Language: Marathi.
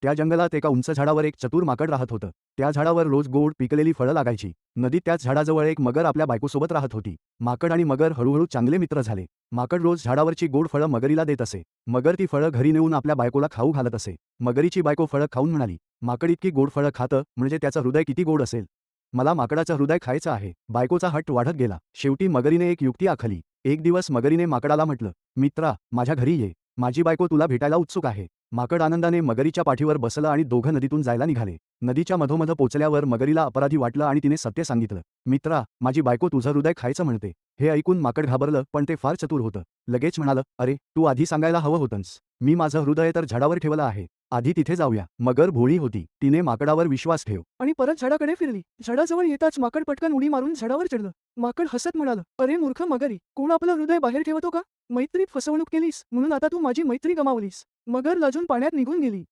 त्या जंगलात एका उंच झाडावर एक चतुर माकड राहत होतं. त्या झाडावर रोज गोड पिकलेली फळं लागायची. नदीत त्याच झाडाजवळ एक मगर आपल्या बायकोसोबत राहत होती. माकड आणि मगर हळूहळू चांगले मित्र झाले. माकड रोज झाडावरची गोड फळं मगरीला देत असे. मगर ती फळं घरी नेऊन आपल्या बायकोला खाऊ घालत असे. मगरीची बायको फळं खाऊन म्हणाली, माकड इतकी गोड फळं खातं म्हणजे त्याचं हृदय किती गोड असेल. मला माकडाचं हृदय खायचं आहे. बायकोचा हट्ट वाढत गेला. शेवटी मगरीने एक युक्ती आखली. एक दिवस मगरीने माकडाला म्हटलं, मित्रा, माझ्या घरी ये. माझी बायको तुला भेटायला उत्सुक आहे. माकड आनंदाने मगरीच्या पाठीवर बसलं आणि दोघं नदीतून जायला निघाले. नदीच्या मधोमध पोचल्यावर मगरीला अपराधी वाटलं आणि तिने सत्य सांगितलं. मित्रा, माझी बायको तुझं हृदय खायचं म्हणते. हे ऐकून माकड घाबरलं, पण ते फार चतुर होतं. लगेच म्हणालं, अरे, तू आधी सांगायला हवं होतंस. मी माझं हृदय तर झाडावर ठेवलं आहे. आधी तिथे जाऊया. मगर भोळी होती. तिने माकडावर विश्वास ठेव आणि परत झाडाकडे फिरली. झाडाजवळ येताच माकड पटकन उडी मारून झाडावर चढलं. माकड हसत म्हणालं, अरे मूर्ख मगरी, कोण आपलं हृदय बाहेर ठेवतो का? मैत्रीत फसवणूक केलीस म्हणून आता तू माझी मैत्री गमावलीस. मगर लाजून पाण्यात निघून गेली.